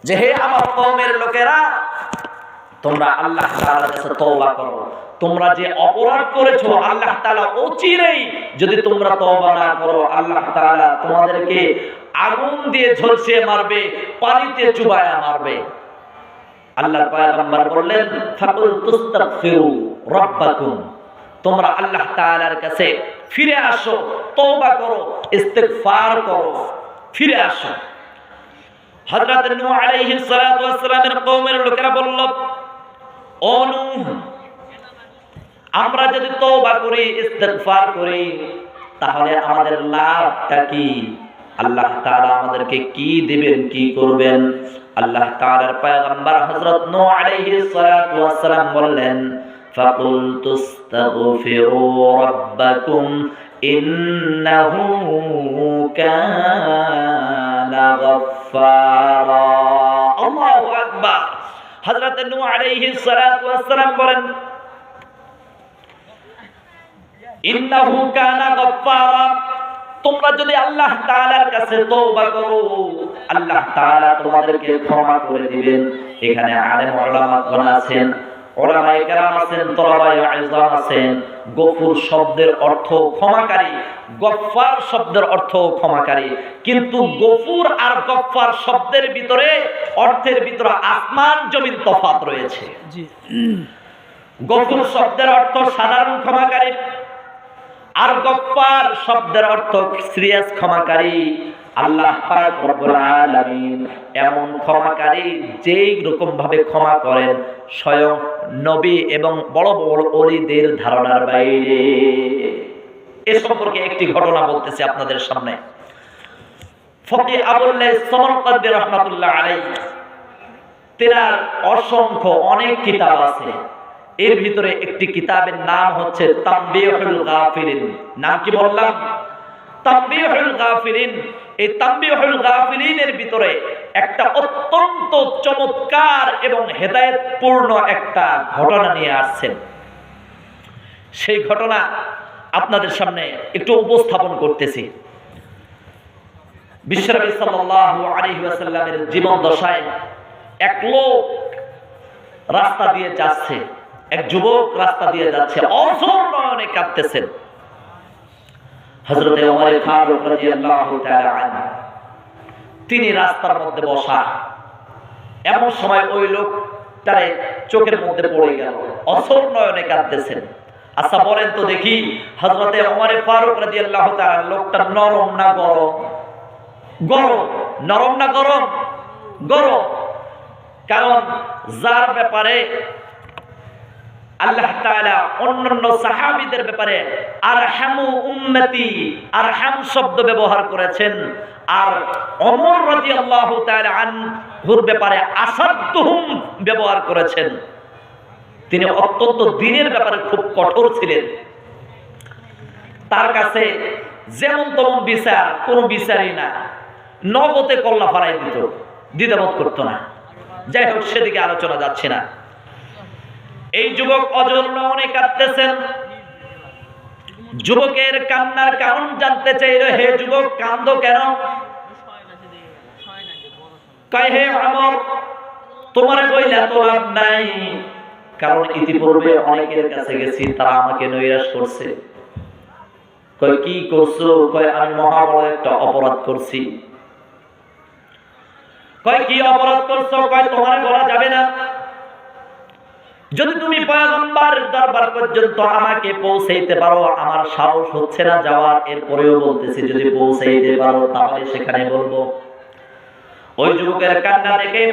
যে হে আমার কওমের লোকেরা, তোমরা আল্লাহ তাআলার কাছে তওবা করো। তোমরা যে অপরাধ করেছো আল্লাহ তাআলা অচিরেই যদি তোমরা তওবা না করো আল্লাহ তাআলা তোমাদেরকে আগুন দিয়ে ঝলসিয়ে মারবে, পানিতে চুবায়া মারবে। আল্লাহর পয়গম্বর বললেন ফাকুল তুস্তাগফিরু রাব্বাকুম, তোমরা আল্লাহ তাআলার কাছে ফিরে আসো, তওবা করো, ইস্তিগফার করো, ফিরে আসো। হযরত নূহ আলাইহিস সালাতু ওয়াস সালামের কওমের লোকেরা বলল, ও নূহ, আমরা যদি তওবা করি, ইস্তিগফার করি, তাহলে আমাদের লাভটা কি? আল্লাহ তাআলা আমাদেরকে কি দিবেন, কি করবেন? আল্লাহ তাআলার পয়গম্বর হযরত নূহ আলাইহিস সালাতু ওয়াস সালাম বললেন ফাকুল তুস্তাগফিরু রাব্বাকুম ইন্নাহু কানা গাফফারা। আল্লাহু আকবার। হযরত নূহ আলাইহিস সালাতু ওয়াস সালাম বলেন ইন্নাহু কানা গাফফারা, তোমরা যদি আল্লাহ তাআলার কাছে তওবা করো আল্লাহ তাআলা তোমাদেরকে ক্ষমা করে দিবেন। এখানে আলেম উলামাগণ আছেন, উলামায়ে কেরাম আছেন, তলাবায়ে ইলম আছেন। গফুর শব্দের অর্থ ক্ষমাকারী, গফফার শব্দের অর্থ ক্ষমাকারী, কিন্তু গফুর আর গফফার শব্দের ভিতরে অর্থের ভিতরে আসমান জমিন তফাৎ রয়েছে। জি, গফুর শব্দের অর্থ সাধারণ ক্ষমাকারী, আর গফফার শব্দের অর্থ সিরিয়াস ক্ষমাকারী। আল্লাহ পাক রব্বুল আলামিন এমন ক্ষমাকারী যেই রকম ভাবে ক্ষমা করেন স্বয়ং নবী এবং বড় বড় ওলিদের ধারণার বাইরে। এ সম্পর্কে একটি ঘটনা বলতেছি আপনাদের সামনে। ফকি আবুল লাইস সমরকন্দি রাহমাতুল্লাহ আলাইহি, তেনার অসংখ্য অনেক কিতাব আছে। এর ভিতরে একটি কিতাবের নাম হচ্ছে তানবীহুল গাফিলিন। নাম কি বললাম? তানবীহুল গাফিলিন। এই তানবীহুল গাফিলিনের ভিতরে একটা অত্যন্ত চমৎকার এবং হেদায়েতপূর্ণ একটা ঘটনা নিয়ে আসছেন। সেই ঘটনা আপনাদের সামনে একটু উপস্থাপন করতেছি। বিশ্বনবী সাল্লাল্লাহু আলাইহি ওয়াসাল্লামের জীবন দশায় এক লোক রাস্তা দিয়ে যাচ্ছে, এক যুবক রাস্তা দিয়ে যাচ্ছে, অঝোর নয়নে কাঁদতেছেন। হযরতে ওমর ফারুক রাদিয়াল্লাহু তাআলা আনহু তিনি রাস্তার মধ্যে বসা। এমন সময় ওই লোকটারে চোখের মধ্যে পড়ে গেল, অঝোর নয়নে কাঁদতেছেন। আচ্ছা বলেন তো দেখি, হযরতে ওমর ফারুক রাদিয়াল্লাহু তাআলা লোকটা নরম না গরম? গরম। নরম না গরম? গরম। কারণ যার ব্যাপারে আল্লাহ তাআলা অন্যান্য সাহাবীদের ব্যাপারে আরহামু উম্মতি, আরহাম শব্দ ব্যবহার করেছেন, আর ওমর রাদিয়াল্লাহু তাআলা আনহুর ব্যাপারে আসাদুহুম ব্যবহার করেছেন। তিনি অত্যন্ত দ্বীনের ব্যাপারে খুব কঠোর ছিলেন। তার কাছে যেমন তেমন বিচার, কোনো বিচারই না, নগদে কল্লা ফালাই দিত, দ্বিধাবোধ করতো না। যাই হোক, সেদিকে আলোচনা যাচ্ছে না। এই যুবক অঝোর নয়নে কাঁদতেছেন। যুবকের কান্নার কারণ জানতে চাইল, হে যুবক কাঁদো কেন? কয় হে ওমর, তোমার কইলা তো লাভ নাই, কারণ ইতিপূর্বে অনেকের কাছে গেছি, তারা আমাকে নৈরাশ করছে। কয় কি করছো? কয় আমি মহা বড় একটা অপরাধ করছি। কয় কি অপরাধ করছো? কয় তোমার বলা যাবে না। যদি তুমি পয়গম্বর দরবার পর্যন্ত আমাকে পৌঁছাইতে পারো, আমার সাহস হচ্ছে না যাওয়ার, এরপরেও বলতেছি যদি পৌঁছাইতে পারো তাহলে সেখানে বলবো। ওই যুবকের কান্না দেখে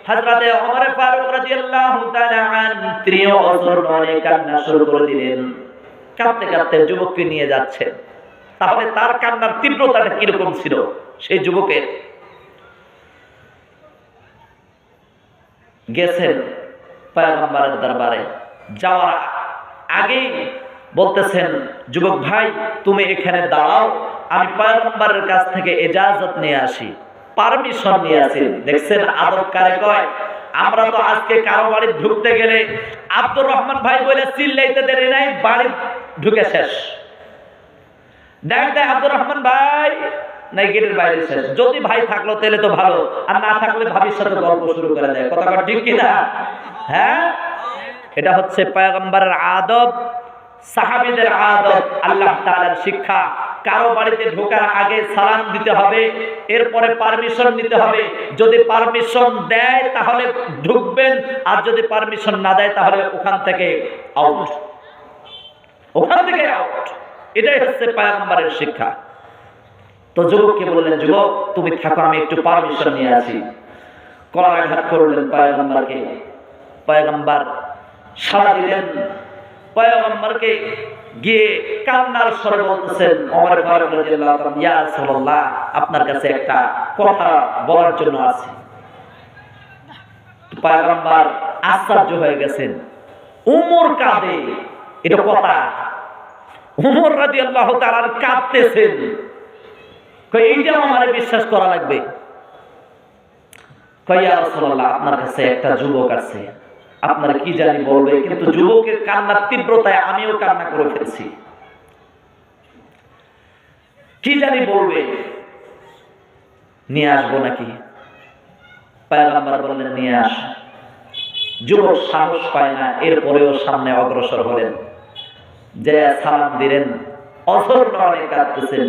হযরতে ওমর ফারুক রাদিয়াল্লাহু তাআলা আনহু তিনিও অঝোর নয়নে কান্না শুরু করে দিলেন। কাঁদতে কাঁদতে যুবককে নিয়ে যাচ্ছেন। তাহলে তার কান্নার তীব্রতাটা কিরকম ছিল সেই যুবকের? গেছেন পয়গম্বরের দরবারে, যাওয়ার আগেই বলতেছেন, যুবক ভাই তুমি এখানে দাঁড়াও, আমি পয়গম্বরের কাছ থেকে ইজাজত নিয়ে আসি, পারমিশন নিয়ে আসি। দেখছেন আদব কারে কয়? আমরা তো আজকে কারো বাড়ি ঢুকতে গেলে আব্দুর রহমান ভাই বলে চিল্লাইতে দেরি নাই, বাড়ি ঢুকে শেষ। ডাক দেয় আব্দুর রহমান ভাই, নাই গেটের বাইরে শেষ। যদি ভাই থাকলো তাহলে তো ভালো, আর না থাকলে ভাবির সাথে গল্প শুরু করে দেয়। কথা ঠিক কিনা? হ্যাঁ, এটা হচ্ছে পয়গম্বরের আদব, সাহাবীদের আদব, আল্লাহ তাআলার শিক্ষা। কারো বাড়িতে ঢোকার আগে সালাম দিতে হবে, এরপরে পারমিশন নিতে হবে। যদি পারমিশন দেয় তাহলে ঢুকবেন, আর যদি পারমিশন না দেয় তাহলে ওখান থেকে আউট, ওখান থেকে আউট। এটাই হচ্ছে পয়গম্বরের শিক্ষা। তো যুবককে বললেন, যুবক তুমি থাকো, আমি একটু পারমিশন নিয়ে আসি। কলার আঘাত করলেন পয়গম্বরকে। পয়গম্বর সাড়া দিলেন। পয়গম্বরকে গিয়ে কান্নার স্বরে বলতেছেন, ওমর ফারুক রাদিয়াল্লাহু তাআলা, ইয়া রাসূলুল্লাহ, আপনার কাছে একটা কথা বলার জন্য আছে। পয়গম্বর আশ্চর্য হয়ে গেছেন। উমর কাঁদে, এটা কথা? উমর রাদিয়াল্লাহু তাআলা কাঁদতেছেন। কই এইটা আমারে বিশ্বাস করা লাগবে। কই ইয়া রাসূলুল্লাহ, আপনার কাছে একটা যুবক আছে, আপনারা কি জানি বলবে, কিন্তু যুবকের কান্নার তীব্রতায় আমিও কান্না করে ফেলছি। কি জানি বলবে, নিয়ে আসবো নাকি? পয়গম্বর বললেন, নিয়ে আস। যুবক সাহস পায় না, এরপরেও সামনে অগ্রসর হলেন, যে সালাম দিলেন। অঝর নয়নে কাঁদতেছেন।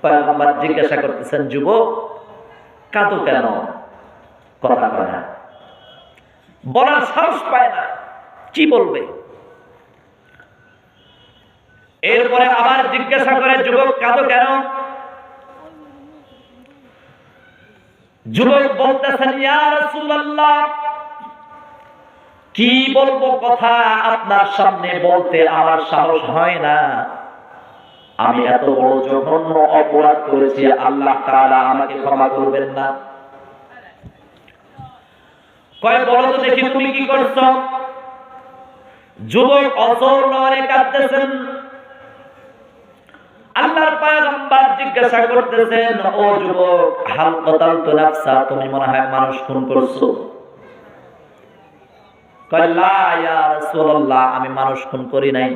পয়গম্বর জিজ্ঞাসা করতেছেন, যুবক কাঁদো কেন? কথা কয় না, বলার সাহস পায় না, কি বলবে? এরপরে আবার জিজ্ঞাসা করে, যুবক কাঁদো কেন? যুবক বলতেছেন, ইয়া রাসূলুল্লাহ, কি বলবো কথা আপনার সামনে বলতে আমার সাহস হয় না। আমি এত বড় জঘন্য অপরাধ করেছি, আল্লাহ তাআলা আমাকে ক্ষমা করবেন না। কয়, বলো তো দেখি তুমি কি করছো? যুবক অঝর নয়নে কাঁদতেছেন। আল্লাহর পয়গম্বর জিজ্ঞাসা করতেছেন, ও যুবক, হাল কতালতু নাফসা, তুমি মনে হয় মানুষ খুন করছো? কয়, লা ইয়া রাসূলুল্লাহ, আমি মানুষ খুন করি নাই।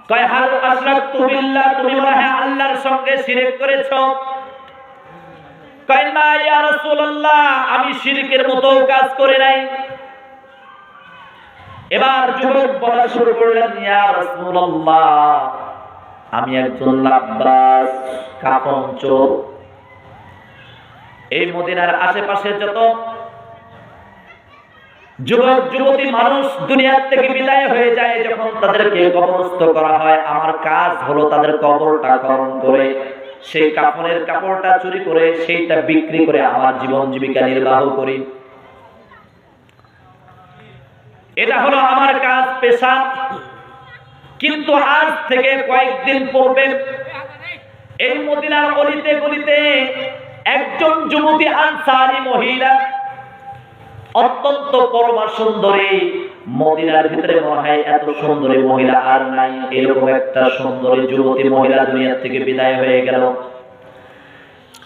কয়, হাল আশরাকতু বিল্লাহ, তুমি মনে হয় আল্লাহর সঙ্গে শিরক করেছো? কয়, না ইয়া রাসূলুল্লাহ, আমি শিরকের মতো কাজ করি নাই। এবার যুবক বলা শুরু করলেন, ইয়া রাসূলুল্লাহ, আমি একজন লাব্বাস, কাফন চোর। এই মদিনার আশেপাশে যত যুবক যুবতী মানুষ দুনিয়ার থেকে বিদায় হয়ে যায়, যখন তাদেরকে কবরস্থ করা হয়, আমার কাজ হলো তাদের কবরটা খনন করে সেই কাফনের কাপড়টা চুরি করে সেইটা বিক্রি করে আমার জীবন জীবিকা নির্বাহ করি। এটা হলো আমার কাজ, পেশা। কিন্তু আজ থেকে কয়েকদিন পূর্বে এই মদিনার অলিতে গলিতে একজন যুবতী আনসারী মহিলা, অত্যন্ত পরমা সুন্দরী, মদিনার ভিতরে মনে হয় এত সুন্দরী মহিলা আর নাই, এরকম একটা সুন্দরী যুবতী মহিলা দুনিয়া থেকে বিদায় হয়ে গেল।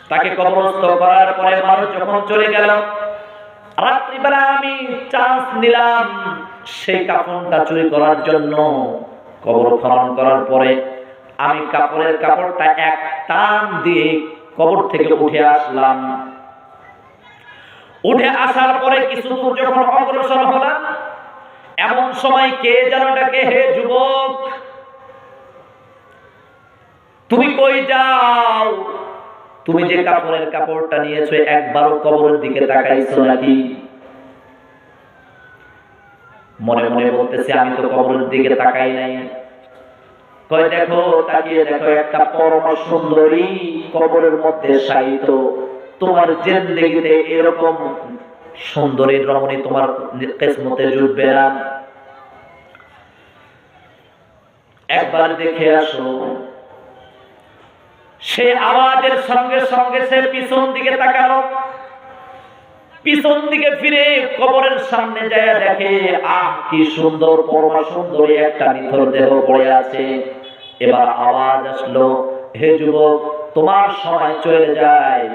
তাকে কবরস্থ করার পরে মানুষ যখন চলে গেল, রাত্রিবেলা আমি চান্স নিলাম সেই কাফনটা চুরি করার জন্য। কবর খনন করার পরে আমি কাপড়ের কাপড়টা এক টান দিয়ে কবর থেকে উঠে আসলাম। উঠে আসার পরে কিছু দূর যখন অগ্রসর হলাম, এমন সময় কে যেন ডাকে, হে যুবক, তুমি কই যাও? তুমি যে কাপড়ের কাপড়টা নিয়েছো একবারও কবরের দিকে তাকাইছো নাকি? মনে মনে বলতেছে, আমি তো কবরের দিকে তাকাই নাই। কয়, দেখো, তাকিয়ে দেখো, একটা পরম সুন্দরী কবরের মধ্যে শায়িত। তোমার জিন্দেগিতে এরকম সুন্দরী রমণী তোমার কিসমতে জুটবে না। একবার দেখে আসো। সে আওয়াজের সঙ্গে সঙ্গে সে পিছন দিকে তাকালো। পিছন দিকে ফিরে কবরের সামনে যায়, দেখে, আহ, কি সুন্দর পরমা সুন্দরী একটা নিথর দেহ পড়ে আছে। এবার আওয়াজ আসলো, হে যুবক, তোমার সময় চলে যায়,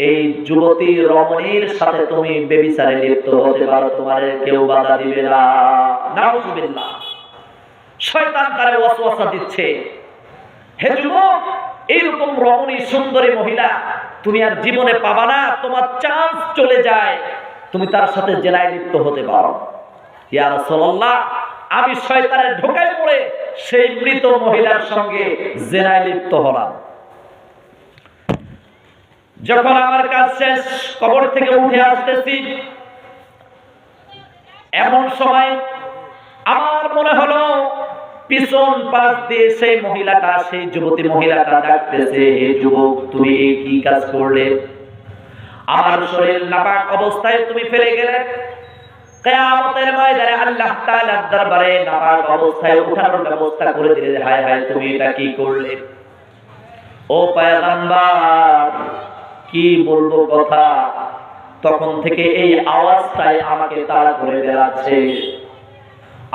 এই যুবতী রমণীর সাথে তুমি বেবিচারে লিপ্ত হতে পারো, তোমার কেউ বাধা দিবে না। নাউজুবিল্লাহ। শয়তান তারে ওয়াসওয়াসা দিচ্ছে, হে যুবক, এইরকম রমণী সুন্দরী মহিলা তুমি আর জীবনে পাবা না, তোমার চান্স চলে যায়, তুমি তার সাথে জেনায় লিপ্ত হতে পারো। ইয়া রাসূলুল্লাহ, আমি শয়তানের ঢোকায় পড়ে সেই মৃত মহিলার সঙ্গে জেনায় লিপ্ত হলাম। যখন আমার কাজ শেষ, কবর থেকে উঠে আসতেছি, এমন সময় আমার মনে হলো পিছন পাশ দিয়ে সেই মহিলাটা, সেই যুবতী মহিলাটা ডাকতেছে, হে যুবক, তুমি এই কি কাজ করলে? আমার শরীর নাপাক অবস্থায় তুমি ফেলে গেলে, কিয়ামতের ময়দানে আল্লাহ তাআলার দরবারে নাপাক অবস্থায় উঠানোর ব্যবস্থা করে দিলে, হায় হায় তুমি এটা কি করলে? ও পয়গম্বর, কি বলবো কথা, তখন থেকে এই আওয়াজটাই আমাকে তাড়া করে বেড়াচ্ছে।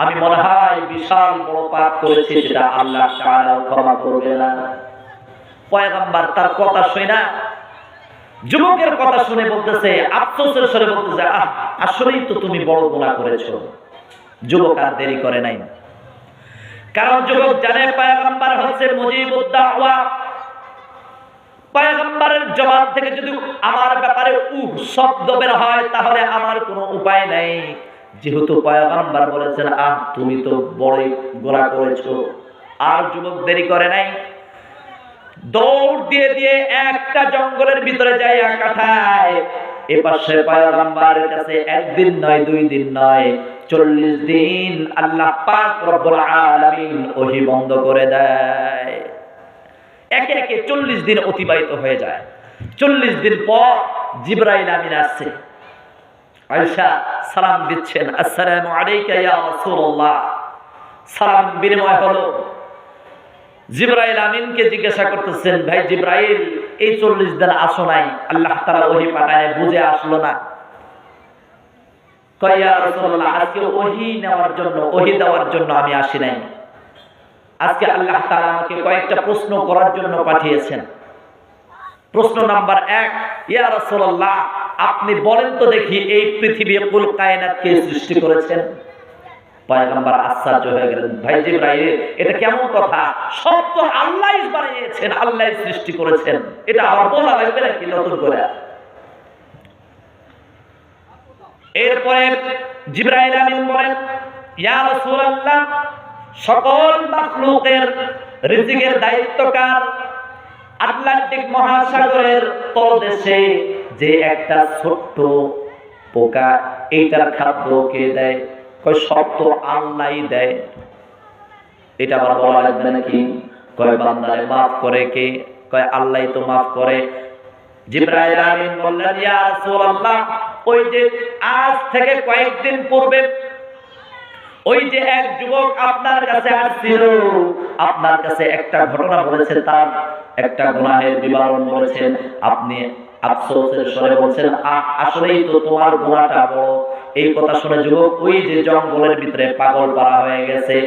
আমি মনে হয় বিশাল বড় পাপ করেছি, যেটা আল্লাহ তাআলা ক্ষমা করবে না। পয়গম্বর তার কথা শুনে না, যুবকের কথা শুনে বলতেছে, আফসোসের স্বরে বলতেছে, আসলেই তো তুমি বড় গুনাহ করেছো। যুবক আর দেরি করে নাই, কারণ যুবক জানে পয়গম্বর হচ্ছে মুজিবুদ দাওয়া। পয়গম্বরের জবান থেকে যদি আমার ব্যাপারে শব্দ বের হয়, তাহলে আমার কোনো উপায় নাই। যেহেতু পয়গম্বর বলেছেন, তুমি তো বড়ই গুনাহ করেছো। আর যুবক দেরি করে নাই, দৌড় দিয়ে দিয়ে একটা জঙ্গলের ভিতরে যাইয়া কাটায়। এপাশে পয়গম্বরের কাছে একদিন নয়, 2 দিন নয়, 40 দিন আল্লাহ পাক রব্বুল আলামিন ওহী বন্ধ করে দেয়। একে একে 40 দিন অতিবাহিত হয়ে যায়। 40 দিন পর জিবরাইল আমিন আসছে, আয়েশা সালাম দিচ্ছেন, আসসালামু আলাইকা ইয়া রাসূলুল্লাহ। সালাম বিনিময় হলো। জিবরাইল আমিনকে জিজ্ঞাসা করতেছেন, ভাই জিবরাইল, এই 40 দিন আসো নাই, আল্লাহ তাআলা ওহী পাঠায়, বুঝে আসলো না? কয়, ইয়া রাসূলুল্লাহ, আজকে ওহী নেওয়ার জন্য, ওহী দেওয়ার জন্য আমি আসি নাই। আজকে আল্লাহ তাআলা আমাকে কয়েকটা প্রশ্ন করার জন্য পাঠিয়েছেন। প্রশ্ন নাম্বার 1, ইয়া রাসূলুল্লাহ, আপনি বলেন তো দেখি, এই পৃথিবী কুল কায়নাত কে সৃষ্টি করেছেন? পয়গম্বর আশ্চর্য হয়ে গেলেন, ভাই জিবরাইল, এটা কেমন কথা? সব তো আল্লাহই বানিয়েছেন, আল্লাহই সৃষ্টি করেছেন, এটা আবার বলা লাগবে নাকি নতুন করে? এরপরে জিবরাইল আমিন বলেন, ইয়া রাসূলুল্লাহ, সকল মাখলুকের রিজিকের দায়িত্ব কার? আটলান্টিক মহাসাগরের তলদেশে যে একটা ছোট্ট পোকা, এইটার খাদ্য কে দেয়? কয়, সব তো আল্লাহই দেয়। এটা আবার বলা লাগবে নাকি? কয়, বান্দারে মাফ করে কে? কয়, আল্লাহই তো মাফ করে। জিবরাইল আমিন বললেন, ইয়া রাসূলুল্লাহ, ওই যে আজ থেকে কয়েকদিন পূর্বে ওই যে এক যুবক আপনার কাছে আসছিল, আপনার কাছে একটা ঘটনা বলেছে, তার একটা গুনাহের বিবরণ বলেছেন, আপনি আফসোসের স্বরে বলছেন, আসলেই তো তোমার গুনাহটা বড়। এই কথা শুনে যুবক ওই যে জঙ্গলের ভিতরে পাগল পারা হয়ে গেছে।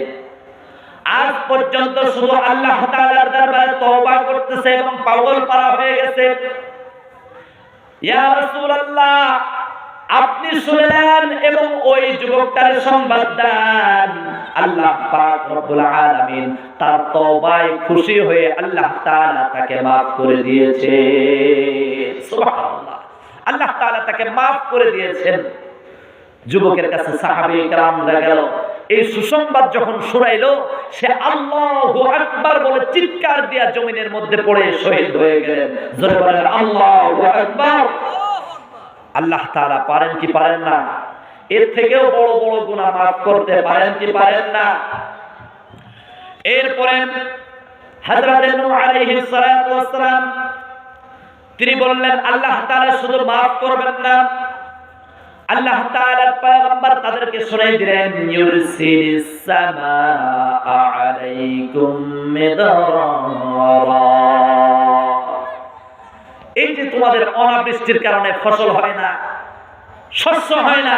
আজ পর্যন্ত শুধু আল্লাহ তাআলার দরবারে তওবা করতেছে এবং পাগল পারা হয়ে গেছে। ইয়া রাসূলুল্লাহ, আপনি শুনলেন এবং ওই যুবকটার সংবাদ দেন, আল্লাহ পাক রব্বুল আলামিন তার তওবায় খুশি হয়ে আল্লাহ তাআলা তাকে maaf করে দিয়েছে। সুবহানাল্লাহ, আল্লাহ তাআলা তাকে maaf করে দিয়েছেন। যুবকের কাছে সাহাবী কেরামরা গেল, এই সুসংবাদ যখন শোনাইলো, সে আল্লাহু আকবার বলে চিৎকার দিয়া জমিনের মধ্যে পড়ে শহীদ হয়ে গেলেন। জোরে বলেন আল্লাহু আকবার। আল্লাহ তাআলা পারেন কি পারেন না? এর থেকেও বড় বড় গুনাহ maaf করতে পারেন কি পারেন না? এরপরে হযরত নূহ আলাইহিস সালাতু ওয়াস সালাম তিনি বললেন, আল্লাহ তাআলা শুধু maaf করবেন না, আল্লাহ তাআলার পয়গম্বর তাদেরকে শুনাই দিলেন, ইউরসিলিস সামাআ আলাইকুম মিদরারা। এই যে তোমাদের অনাবৃষ্টির কারণে ফসল হয় না, শস্য হয় না,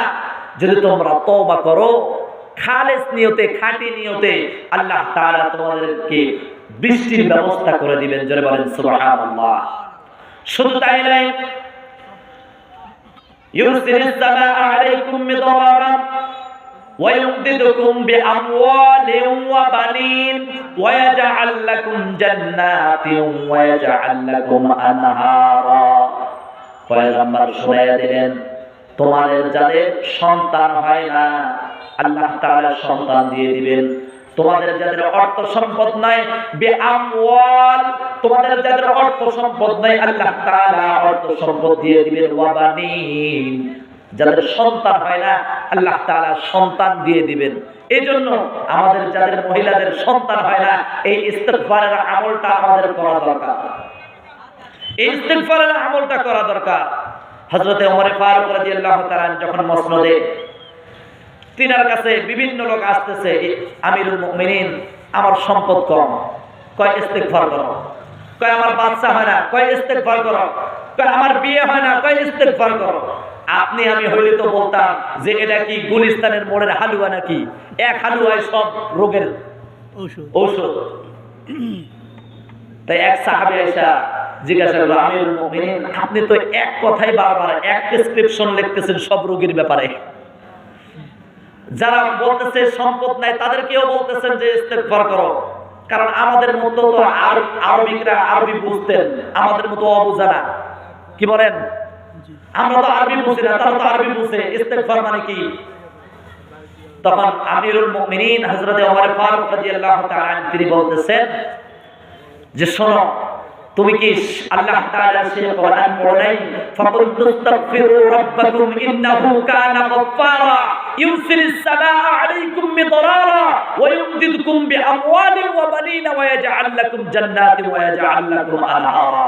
যদি তোমরা তওবা করো খালেস নিয়তে, খাঁটি নিয়তে, আল্লাহ তাআলা তোমাদেরকে বৃষ্টির ব্যবস্থা করে দিবেন। জোরে বলেন সুবহানাল্লাহ। শুধু তাই নয়, ইউরসিলিস সামাআ আলাইকুম মিদরারা, ويمددكم بأموال وبنين ويجعل لكم جنات ويجعل لكم أنهارا পয়গম্বর শুনিয়ে দিলেন তোমাদের যাদের সন্তান হয় না আল্লাহ তাআলা সন্তান দিয়ে দিবেন তোমাদের যাদের অর্থ সম্পদ নাই বেআমওয়াল তোমাদের যাদের অর্থ সম্পদ নাই আল্লাহ তাআলা অর্থ সম্পদ দিয়ে দিবেন ওয়া বানিন যাদের সন্তান হয় না আল্লাহ তাআলা সন্তান দিয়ে দিবেন এজন্য আমাদের যাদের মহিলাদের সন্তান হয় না এই ইস্তিগফারের আমলটা আমাদের করা দরকার এই ইস্তিগফারের আমলটা করা দরকার হযরতে ওমর ফারুক রাদিয়াল্লাহু তাআলা যখন মসনদে তিনার কাছে বিভিন্ন লোক আসতেছে আমিরুল মুমিনিন আমার সম্পদ কম কয় ইস্তিগফার করো কয় আমার বাচ্চা হয় না কয় ইস্তিগফার করো কয় আমার বিয়ে হয় না কয় ইস্তিগফার করো আপনি আমি হইলে তো বলতাম যে এটা কি গুলিস্তানের মোড়ের হালুয়া নাকি এক হালুয়ায় সব রোগের ঔষধ তাই এক সাহাবী এসে জিজ্ঞাসা করলো আমিরুল মুমিনিন আপনি তো এক কথাই বারবার এক প্রেসক্রিপশন লিখতেছেন সব রোগীর ব্যাপারে যারা বলতেছে সম্পদ নাই তাদেরকেও বলতেছেন যে ইস্তিগফার করো কারণ আমাদের মতো তো আরবিকরা আরবি বুঝতেন আমাদের মতো অবুঝা না কি বলেন আমরা তো আরবি বুঝি না তারা তো আরবি বুঝে ইস্তিগফার মানে কি তখন আমিরুল মুমিনিন হযরত ওমর ফারুক রাদিয়াল্লাহু তাআলা তিনি বলতেছেন যে শোনো তুমি কি আল্লাহ তাআলার সেই কোরআন পড়ো নাই ফাকুল তাস্তাগফিরু রাব্বাকুম ইন্নাহু কানা গফফারা ইউরসিলিস সামাআ আলাইকুম মিদরারা ওয়া ইউমদিদুকুম বিআমওয়ালিন ওয়া বানিনা ওয়া ইয়াজআল লাকুম জান্নাতিন ওয়া ইয়াজআল লাকুম আনহারা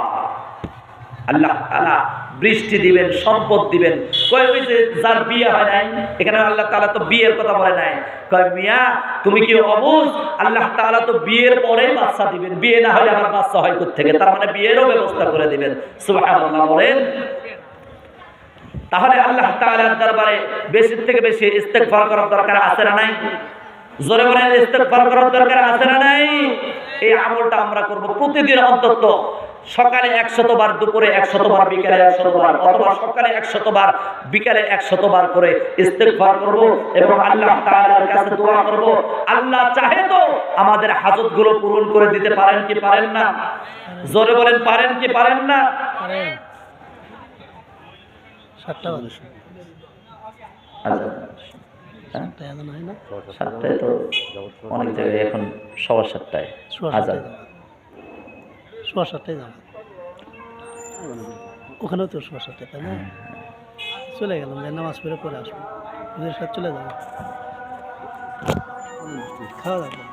আল্লাহ তাআলা বৃষ্টি দিবেন সম্পদ দিবেন কয় ওই যে যার বিয়ে হয় নাই এখানে আল্লাহ তাআলা তো বিয়ের কথা বলে নাই কয় মিয়া তুমি কি অবুঝ আল্লাহ তাআলা তো বিয়ের পরে বাচ্চা দিবেন বিয়ে না হলে আমার বাচ্চা হয় কোথা থেকে তার মানে বিয়েরও ব্যবস্থা করে দিবেন সুবহানাল্লাহ বলেন তাহলে আল্লাহ তাআলার দরবারে বেশি থেকে বেশি ইস্তিগফার করার দরকার আছে না নাই জোরে বলেন ইস্তিগফার করার দরকার আছে না নাই এই আমলটা আমরা করব প্রতিদিন অন্তত সকালে 100 বার দুপুরে 100 বার বিকালে 100 বার অথবা সকালে 100 বার বিকালে 100 বার করে ইস্তিগফার করব এবং আল্লাহ তাআলার কাছে দোয়া করব আল্লাহ চাহে তো আমাদের হাজতগুলো পূরণ করে দিতে পারেন কি পারেন না জোরে বলেন পারেন কি পারেন না পারেন 7টা বাজে সাতটায় তো অনেক জায়গায় এখন 7:15 আজান 7:15 যাবো ওখানেও তো 7:15 তাই না চলে গেলাম যে নামাজ পড়ে আসবো ওদের সাথে চলে যাবো খাওয়া দাওয়া